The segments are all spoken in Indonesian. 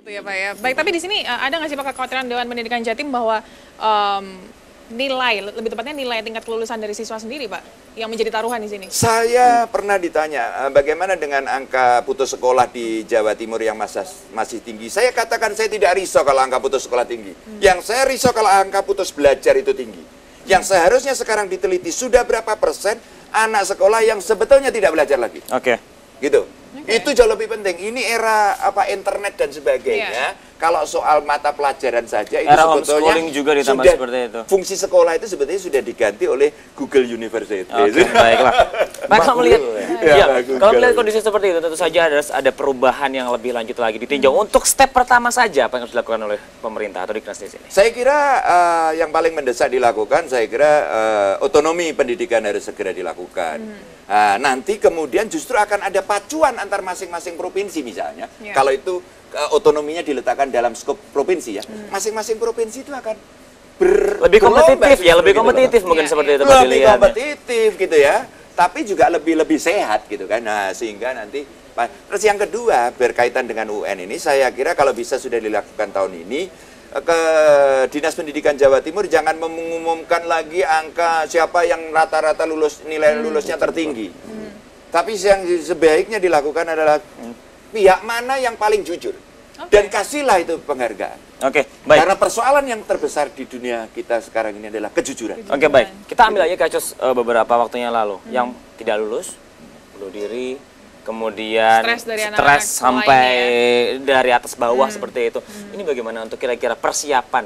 Gitu ya Pak ya. Baik, tapi di sini ada nggak sih Pak kekhawatiran Dewan Pendidikan Jatim bahwa lebih tepatnya nilai tingkat kelulusan dari siswa sendiri Pak, yang menjadi taruhan di sini? Saya pernah ditanya, bagaimana dengan angka putus sekolah di Jawa Timur yang masih tinggi. Saya katakan saya tidak risau kalau angka putus sekolah tinggi. Yang saya risau kalau angka putus belajar itu tinggi. Yang seharusnya sekarang diteliti sudah berapa persen anak sekolah yang sebetulnya tidak belajar lagi. Oke. Gitu. Itu jauh lebih penting. Ini era internet dan sebagainya. Kalau soal mata pelajaran saja itu era sebetulnya juga ditambah sudah, seperti itu. Fungsi sekolah itu sebetulnya sudah diganti oleh Google University. Oke, baiklah. Baik, kalau melihat kondisi seperti itu, tentu saja ada perubahan yang lebih lanjut lagi ditinjau. Untuk step pertama saja apa yang harus dilakukan oleh pemerintah atau Diknas di sini? Saya kira yang paling mendesak dilakukan, saya kira otonomi pendidikan harus segera dilakukan. Nanti kemudian justru akan ada pacuan antar masing-masing provinsi misalnya. Kalau itu otonominya diletakkan dalam skop provinsi ya. Masing-masing provinsi itu akan lebih kompetitif ya, lebih kompetitif mungkin seperti itu. Lebih kompetitif gitu ya. Tapi juga lebih sehat gitu kan. Nah, sehingga nanti terus yang kedua berkaitan dengan UN ini, saya kira kalau bisa sudah dilakukan tahun ini, ke Dinas Pendidikan Jawa Timur jangan mengumumkan lagi angka siapa yang rata-rata nilai lulusnya tertinggi. Tapi yang sebaiknya dilakukan adalah pihak mana yang paling jujur. Dan kasihlah itu penghargaan. Oke, baik. Karena persoalan yang terbesar di dunia kita sekarang ini adalah kejujuran. Oke, baik. Kita ambil aja kasus beberapa waktunya lalu. Yang tidak lulus, bunuh diri, kemudian stres sampai dari atas bawah seperti itu. Ini bagaimana untuk kira-kira persiapan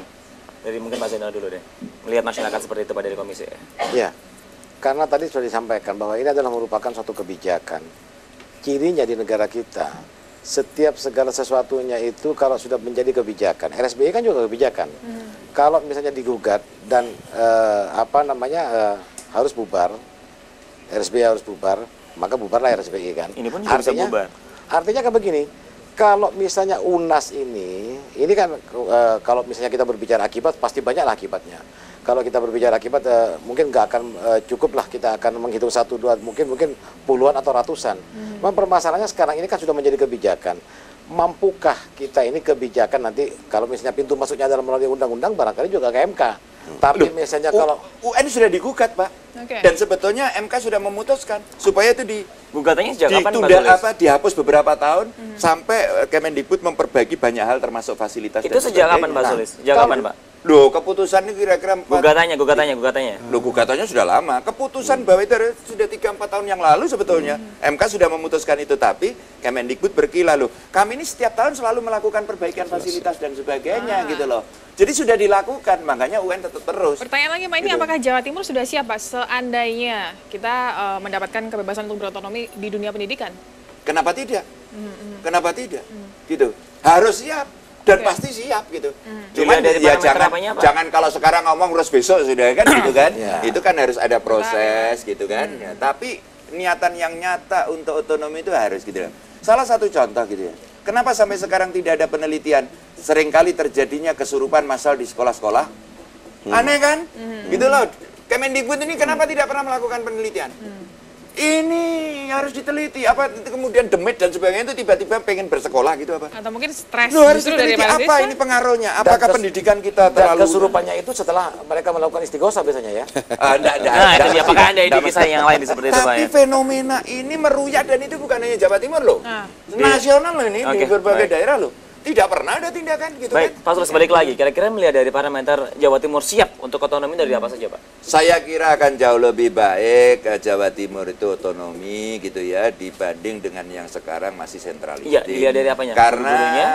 dari mungkin Pak Zainal dulu deh, melihat masyarakat seperti itu Pak dari komisi? Ya, karena tadi sudah disampaikan bahwa ini adalah merupakan suatu kebijakan. Cirinya di negara kita, setiap segala sesuatunya itu kalau sudah menjadi kebijakan, RSBI kan juga kebijakan. Kalau misalnya digugat dan harus bubar, RSBI harus bubar, maka bubarlah RSBI kan. Ini pun juga bisa bubar. Artinya kan begini, kalau misalnya UNAS ini kan kalau misalnya kita berbicara akibat, pasti banyaklah akibatnya. Kalau kita berbicara akibat, mungkin nggak akan cukup lah, kita akan menghitung 1, 2, mungkin puluhan atau ratusan. Memang permasalahannya sekarang ini kan sudah menjadi kebijakan. Mampukah kita ini kebijakan nanti, kalau misalnya pintu masuknya adalah melalui undang-undang, barangkali juga ke MK. Tapi misalnya kalau UN sudah digugat Pak, dan sebetulnya MK sudah memutuskan supaya itu gugatannya sejak kapan dihapus beberapa tahun sampai Kemendikbud memperbaiki banyak hal termasuk fasilitas. Itu sejak kapan Pak Sulis? Sejak kapan Pak? Loh, keputusan ini kira-kira gugatannya. Loh, gugatannya sudah lama. Keputusan bahwa itu sudah 3-4 tahun yang lalu sebetulnya. MK sudah memutuskan itu, tapi Kemendikbud berkilah loh. Kami ini setiap tahun selalu melakukan perbaikan fasilitas dan sebagainya gitu loh. Jadi sudah dilakukan, makanya UN tetap terus. Pertanyaan lagi Pak, ini apakah Jawa Timur sudah siap Pak seandainya kita mendapatkan kebebasan untuk berotonomi di dunia pendidikan? Kenapa tidak? Kenapa tidak? Gitu. Harus siap. Dan pasti siap gitu. Cuman ya jangan kalau sekarang ngomong terus besok sudah kan gitu kan. Itu kan harus ada proses gitu kan. Ya, tapi niatan yang nyata untuk otonomi itu harus gitu. Salah satu contoh gitu ya. Kenapa sampai sekarang tidak ada penelitian? Seringkali terjadinya kesurupan massal di sekolah-sekolah. Aneh kan? Gitu loh. Kemendikbud ini kenapa tidak pernah melakukan penelitian? Ini harus diteliti, apa kemudian demit dan sebagainya itu tiba-tiba pengen bersekolah gitu apa? Atau mungkin stres harus diteliti apa ini pengaruhnya? Apakah pendidikan kita terlalu... Dan kesurupannya itu setelah mereka melakukan istighosa biasanya ya? Apakah ada indikasi yang lain seperti itu Pak? Tapi fenomena ini meruyak dan itu bukan hanya Jawa Timur loh. Nasional loh ini, di berbagai daerah loh. Tidak pernah ada tindakan gitu kan. Baik, Pak Sulis balik lagi. Kira-kira melihat dari parameter Jawa Timur siap untuk otonomi dari apa saja Pak? Saya kira akan jauh lebih baik Jawa Timur itu otonomi gitu ya dibanding dengan yang sekarang masih sentralistik. Iya, dilihat dari apanya? Karena gurunya,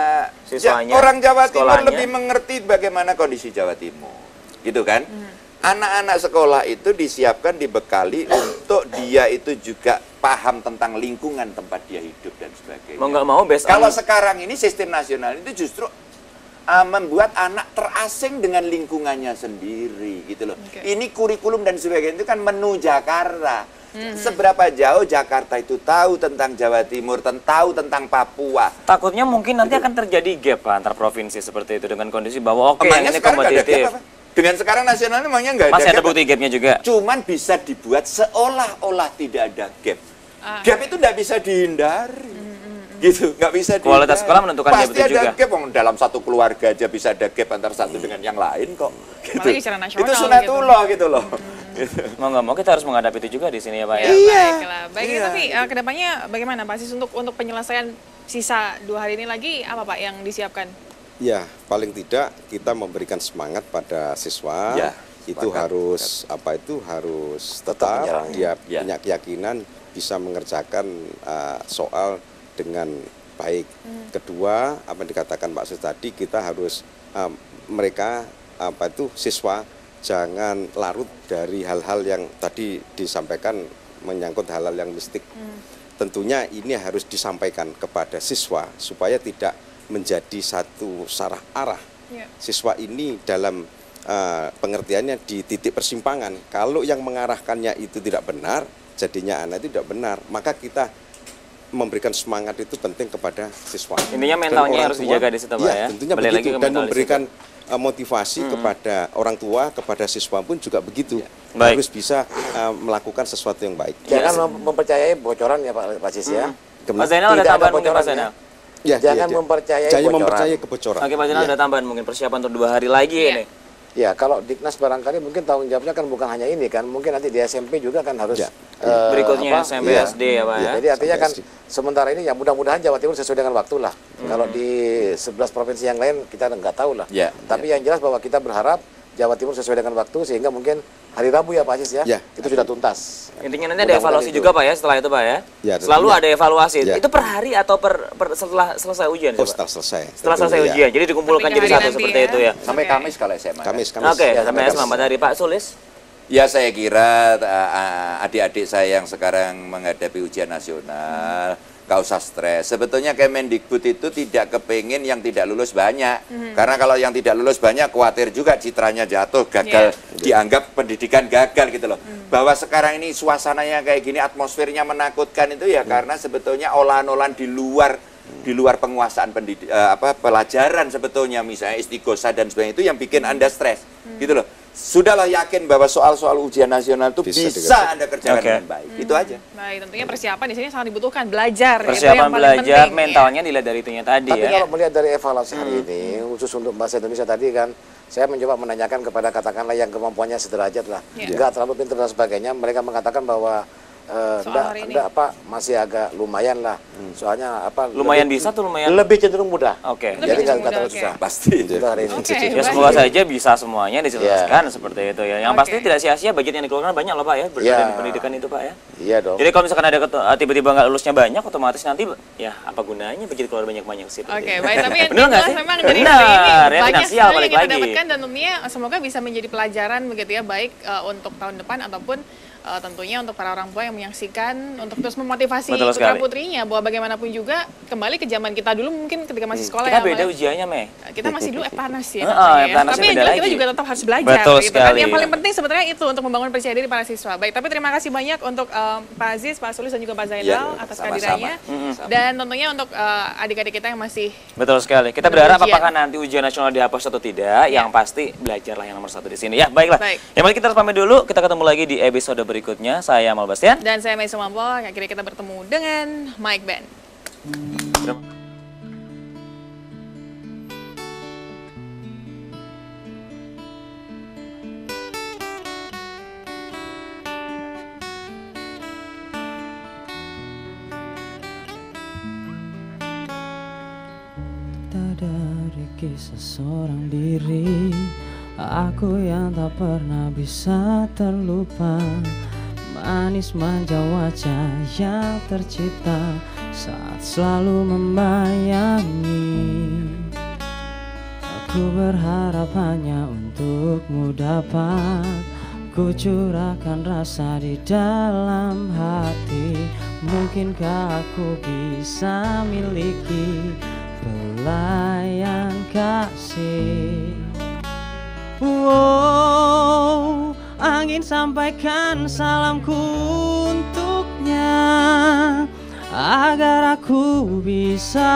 siswanya, orang Jawa Timur sekolahnya lebih mengerti bagaimana kondisi Jawa Timur. Gitu kan? Anak-anak sekolah itu disiapkan, dibekali untuk dia itu juga paham tentang lingkungan tempat dia hidup dan sebagainya. Mau nggak mau kalau sekarang ini sistem nasional itu justru membuat anak terasing dengan lingkungannya sendiri gitu loh. Ini kurikulum dan sebagainya itu kan menu Jakarta. Seberapa jauh Jakarta itu tahu tentang Jawa Timur, tahu tentang Papua. Takutnya mungkin nanti akan terjadi gap Pak, antar provinsi seperti itu dengan kondisi bahwa ini kompetitif. Dengan sekarang nasional memangnya nggak ada masih ada bukti gapnya juga. Cuman bisa dibuat seolah-olah tidak ada gap. Gap itu nggak bisa dihindari. gitu, nggak bisa kualitas sekolah menentukan pasti betul ada juga. gap, dalam satu keluarga aja bisa ada gap antara satu dengan yang lain kok. Gitu. Apalagi secara nasional Itu sunatullah gitu loh. Gitu. Mau nggak mau kita harus menghadapi itu juga di sini ya Pak ya. Iya. Baik, tapi kedepannya bagaimana Pak Sis untuk penyelesaian sisa 2 hari ini lagi apa Pak yang disiapkan? Ya, paling tidak kita memberikan semangat pada siswa. Ya, itu harus harus tetap dia punya keyakinan bisa mengerjakan soal dengan baik. Kedua, apa yang dikatakan Pak Sis tadi, kita harus mereka siswa jangan larut dari hal-hal yang tadi disampaikan menyangkut hal-hal yang mistik. Tentunya ini harus disampaikan kepada siswa supaya tidak menjadi satu sarah arah. Siswa ini dalam pengertiannya di titik persimpangan. Kalau yang mengarahkannya itu tidak benar, jadinya anak itu tidak benar, maka kita memberikan semangat itu penting kepada siswa. Intinya mentalnya harus dijaga di situ Pak ya. Tentunya begitu, dan memberikan motivasi kepada orang tua, kepada siswa pun juga begitu. Harus bisa melakukan sesuatu yang baik. Jangan mempercayai bocoran ya Pak Sis ya. Pak Zainal ada tambahan mungkin Pak Zainal? Jangan mempercayai kebocoran. Oke Pak Zainal ada tambahan mungkin persiapan untuk 2 hari lagi ini. Ya, kalau Diknas barangkali mungkin tanggung jawabnya kan bukan hanya ini kan, mungkin nanti di SMP juga kan harus berikutnya SMP SD ya Pak ya. Jadi artinya kan sementara ini ya mudah-mudahan Jawa Timur sesuai dengan waktu lah. Kalau di 11 provinsi yang lain kita nggak tahu lah. Tapi yang jelas bahwa kita berharap Jawa Timur sesuai dengan waktu sehingga mungkin hari Rabu ya Pak Aziz ya, itu sudah tuntas. Intinya nanti ada evaluasi juga Pak ya setelah itu Pak ya. Selalu ada evaluasi. Itu per hari atau setelah selesai ujian? Setelah selesai. Setelah selesai ujian. Jadi dikumpulkan jadi satu seperti itu ya. Sampai Kamis kalau SMA. Kamis. Oke, sampai selamat hari Pak Sulis. Ya saya kira adik-adik saya yang sekarang menghadapi ujian nasional, gak usah stres. Sebetulnya Kemendikbud itu tidak kepingin yang tidak lulus banyak. Karena kalau yang tidak lulus banyak, khawatir juga citranya jatuh, gagal, dianggap pendidikan gagal gitu loh. Bahwa sekarang ini suasananya kayak gini, atmosfernya menakutkan itu ya karena sebetulnya olahan-olahan di luar penguasaan pelajaran sebetulnya, misalnya istighosah dan sebagainya itu yang bikin Anda stres gitu loh. Sudahlah yakin bahwa soal-soal ujian nasional itu bisa Anda kerjakan dengan baik. Itu aja. Baik, tentunya persiapan di sini sangat dibutuhkan, belajar. Persiapan belajar, mentalnya dilihat dari itunya tadi. Tapi kalau melihat dari evaluasi hari ini, khusus untuk bahasa Indonesia tadi kan, saya mencoba menanyakan kepada katakanlah yang kemampuannya sederajat lah, nggak terlalu pintar dan sebagainya. Mereka mengatakan bahwa masih agak lumayan lah. Soalnya lumayan bisa tuh lumayan lebih cenderung mudah. Jadi nggak terlalu susah. Pasti. Ya semoga saja bisa semuanya dijelaskan seperti itu ya. Yang pasti tidak sia-sia budget yang dikeluarkan banyak loh Pak ya dari pendidikan itu Pak ya. Iya dong. Jadi kalau misalkan ada tiba-tiba nggak lulusnya banyak, otomatis nanti ya apa gunanya budget keluar banyak-banyak sih. Oke, baik, tapi yang jelas memang dari hari ini banyak sekali yang kita dapatkan dan tentunya semoga bisa menjadi pelajaran begitu ya, baik untuk tahun depan ataupun tentunya untuk para orang tua yang menyaksikan untuk terus memotivasi putra putrinya bahwa bagaimanapun juga kembali ke zaman kita dulu mungkin ketika masih sekolah kita beda ujiannya kita masih dulu panas ya, tapi yang jelas kita juga tetap harus belajar gitu kan. Yang paling penting sebenarnya itu untuk membangun percaya diri para siswa. Baik, tapi terima kasih banyak untuk Pak Aziz, Pak Sulis dan juga Pak Zainal atas kehadirannya dan tentunya untuk adik-adik kita yang masih betul sekali. Kita berharap apakah nanti ujian nasional dihapus atau tidak, yang pasti belajarlah yang nomor 1 di sini ya. Baiklah. Yang mari kita harus pamit dulu, kita ketemu lagi di episode berikutnya. Saya Amal Bastian dan saya Mei Sumampo. Akhirnya kita bertemu dengan Mike Band. Dari kisah seorang diri, aku yang tak pernah bisa terlupa. Manis manja wajah yang tercipta saat selalu membayangi. Aku berharap hanya untukmu dapat ku curahkan rasa di dalam hati. Mungkinkah aku bisa miliki pelayan kasih? Wow, angin sampaikan salamku untuknya agar aku bisa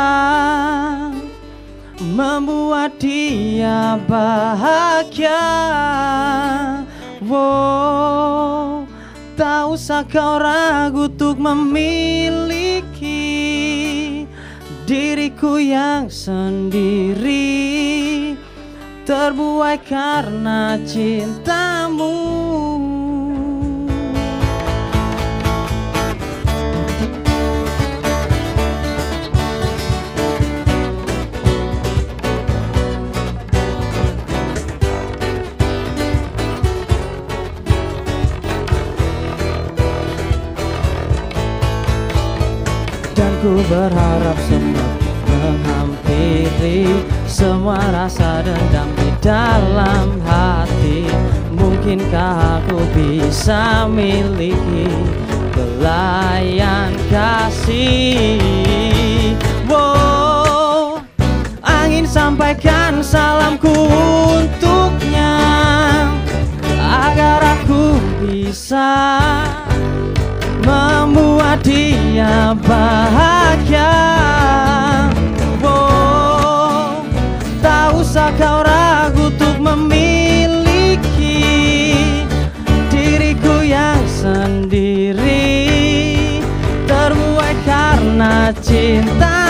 membuat dia bahagia. Wow, tak usah kau ragu untuk memiliki diriku yang sendiri, terbuai karena cintamu. Dan ku berharap semakin menghampiri semua rasa dendam di dalam hati. Mungkinkah aku bisa miliki belayan kasih? Wow, angin sampaikan salamku untuknya, agar aku bisa membuat dia bahagia. Wow, tak usah kau ragu untuk memiliki diriku yang sendiri, terbuai karena cinta.